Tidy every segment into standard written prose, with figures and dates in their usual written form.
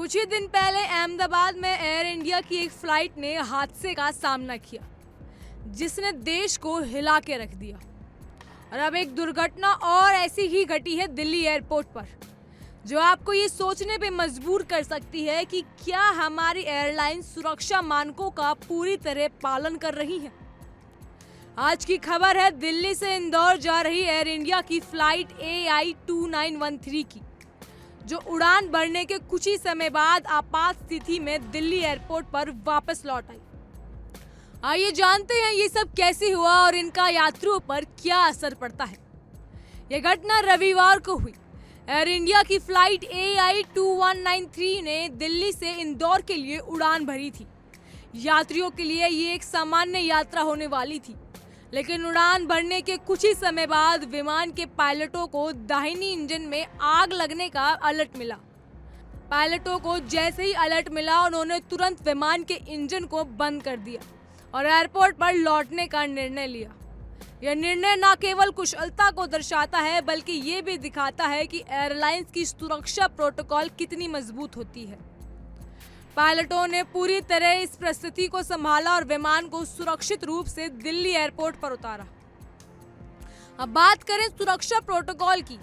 कुछ ही दिन पहले अहमदाबाद में एयर इंडिया की एक फ्लाइट ने हादसे का सामना किया जिसने देश को हिला के रख दिया। और अब एक दुर्घटना और ऐसी ही घटी है दिल्ली एयरपोर्ट पर, जो आपको ये सोचने पे मजबूर कर सकती है कि क्या हमारी एयरलाइन सुरक्षा मानकों का पूरी तरह पालन कर रही है। आज की खबर है दिल्ली से इंदौर जा रही एयर इंडिया की फ्लाइट AI2913 की, जो उड़ान भरने के कुछ ही समय बाद आपात स्थिति में दिल्ली एयरपोर्ट पर वापस लौट आई। आइए जानते हैं ये सब कैसे हुआ और इनका यात्रियों पर क्या असर पड़ता है। यह घटना रविवार को हुई। एयर इंडिया की फ्लाइट AI2193 ने दिल्ली से इंदौर के लिए उड़ान भरी थी। यात्रियों के लिए ये एक सामान्य यात्रा होने वाली थी, लेकिन उड़ान भरने के कुछ ही समय बाद विमान के पायलटों को दाहिनी इंजन में आग लगने का अलर्ट मिला। पायलटों को जैसे ही अलर्ट मिला, उन्होंने तुरंत विमान के इंजन को बंद कर दिया और एयरपोर्ट पर लौटने का निर्णय लिया। यह निर्णय न केवल कुशलता को दर्शाता है, बल्कि ये भी दिखाता है कि एयरलाइंस की सुरक्षा प्रोटोकॉल कितनी मजबूत होती है। पायलटों ने पूरी तरह इस परिस्थिति को संभाला और विमान को सुरक्षित रूप से दिल्ली एयरपोर्ट पर उतारा। अब बात करें सुरक्षा प्रोटोकॉल की।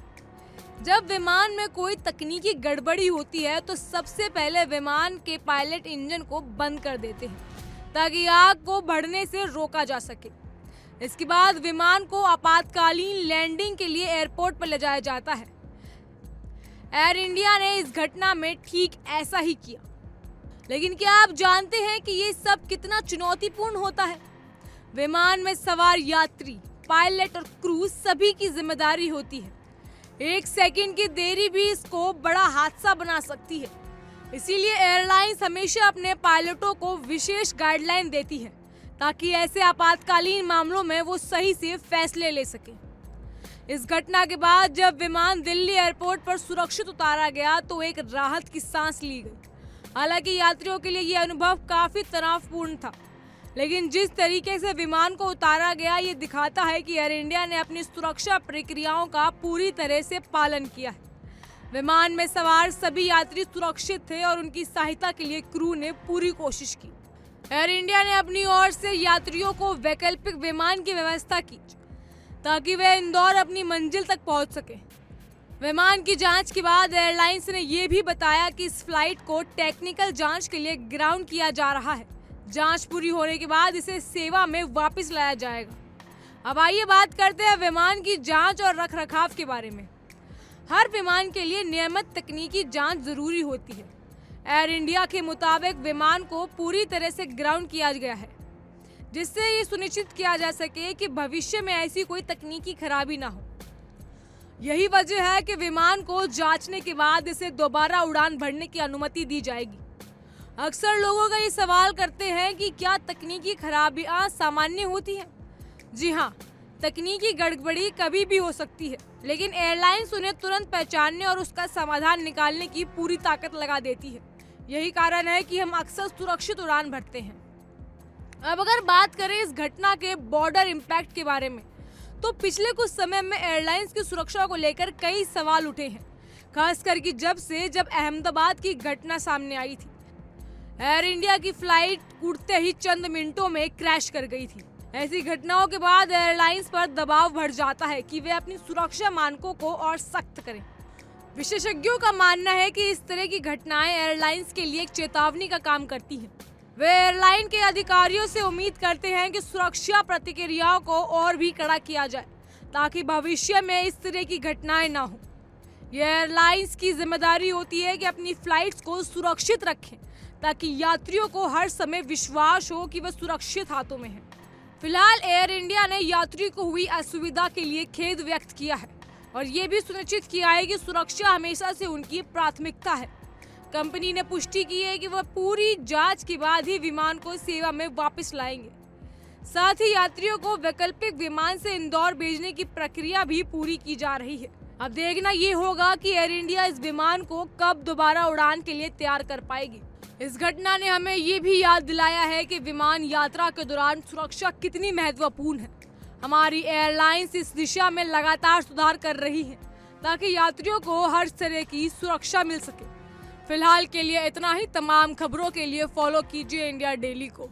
जब विमान में कोई तकनीकी गड़बड़ी होती है तो सबसे पहले विमान के पायलट इंजन को बंद कर देते हैं ताकि आग को बढ़ने से रोका जा सके। इसके बाद विमान को आपातकालीन लैंडिंग के लिए एयरपोर्ट पर ले जाया जाता है। एयर इंडिया ने इस घटना में ठीक ऐसा ही किया। लेकिन क्या आप जानते हैं कि ये सब कितना चुनौतीपूर्ण होता है? विमान में सवार यात्री, पायलट और क्रू सभी की जिम्मेदारी होती है। एक सेकंड की देरी भी इसको बड़ा हादसा बना सकती है। इसीलिए एयरलाइंस हमेशा अपने पायलटों को विशेष गाइडलाइन देती है ताकि ऐसे आपातकालीन मामलों में वो सही से फैसले ले सके। इस घटना के बाद जब विमान दिल्ली एयरपोर्ट पर सुरक्षित उतारा गया तो एक राहत की सांस ली गई। हालांकि यात्रियों के लिए यह अनुभव काफी तनावपूर्ण था, लेकिन जिस तरीके से विमान को उतारा गया ये दिखाता है कि एयर इंडिया ने अपनी सुरक्षा प्रक्रियाओं का पूरी तरह से पालन किया है। विमान में सवार सभी यात्री सुरक्षित थे और उनकी सहायता के लिए क्रू ने पूरी कोशिश की। एयर इंडिया ने अपनी ओर से यात्रियों को वैकल्पिक विमान की व्यवस्था की ताकि वे इंदौर अपनी मंजिल तक पहुंच सके। विमान की जांच के बाद एयरलाइंस ने यह भी बताया कि इस फ्लाइट को टेक्निकल जांच के लिए ग्राउंड किया जा रहा है। जांच पूरी होने के बाद इसे सेवा में वापस लाया जाएगा। अब आइए बात करते हैं विमान की जांच और रखरखाव के बारे में। हर विमान के लिए नियमित तकनीकी जांच जरूरी होती है। एयर इंडिया के मुताबिक विमान को पूरी तरह से ग्राउंड किया गया है, जिससे ये सुनिश्चित किया जा सके कि भविष्य में ऐसी कोई तकनीकी खराबी ना हो। यही वजह है कि विमान को जांचने के बाद इसे दोबारा उड़ान भरने की अनुमति दी जाएगी। अक्सर लोगों का ये सवाल करते हैं कि क्या तकनीकी खराबियां सामान्य होती हैं? जी हाँ, तकनीकी गड़बड़ी कभी भी हो सकती है, लेकिन एयरलाइंस उन्हें तुरंत पहचानने और उसका समाधान निकालने की पूरी ताकत लगा देती है। यही कारण है कि हम अक्सर सुरक्षित उड़ान भरते हैं। अब अगर बात करें इस घटना के बॉर्डर इम्पैक्ट के बारे में, तो पिछले कुछ समय में एयरलाइंस की सुरक्षा को लेकर कई सवाल उठे हैं, खासकर कि जब अहमदाबाद की घटना सामने आई थी। एयर इंडिया की फ्लाइट उड़ते ही चंद मिनटों में क्रैश कर गई थी। ऐसी घटनाओं के बाद एयरलाइंस पर दबाव बढ़ जाता है कि वे अपनी सुरक्षा मानकों को और सख्त करें। विशेषज्ञों का मानना है कि इस तरह की घटनाएं एयरलाइंस के लिए एक चेतावनी का काम करती हैं। वे एयरलाइन के अधिकारियों से उम्मीद करते हैं कि सुरक्षा प्रतिक्रियाओं को और भी कड़ा किया जाए ताकि भविष्य में इस तरह की घटनाएं ना हो। यह एयरलाइंस की जिम्मेदारी होती है कि अपनी फ्लाइट्स को सुरक्षित रखें ताकि यात्रियों को हर समय विश्वास हो कि वह सुरक्षित हाथों में है। फिलहाल एयर इंडिया ने यात्री को हुई असुविधा के लिए खेद व्यक्त किया है और ये भी सुनिश्चित किया है कि सुरक्षा हमेशा से उनकी प्राथमिकता है। कंपनी ने पुष्टि की है कि वह पूरी जांच के बाद ही विमान को सेवा में वापस लाएंगे। साथ ही यात्रियों को वैकल्पिक विमान से इंदौर भेजने की प्रक्रिया भी पूरी की जा रही है। अब देखना ये होगा कि एयर इंडिया इस विमान को कब दोबारा उड़ान के लिए तैयार कर पाएगी। इस घटना ने हमें ये भी याद दिलाया है कि विमान यात्रा के दौरान सुरक्षा कितनी महत्वपूर्ण है। हमारी एयरलाइंस इस दिशा में लगातार सुधार कर रही है ताकि यात्रियों को हर तरह की सुरक्षा मिल सके। फिलहाल के लिए इतना ही। तमाम खबरों के लिए फॉलो कीजिए इंडिया डेली को।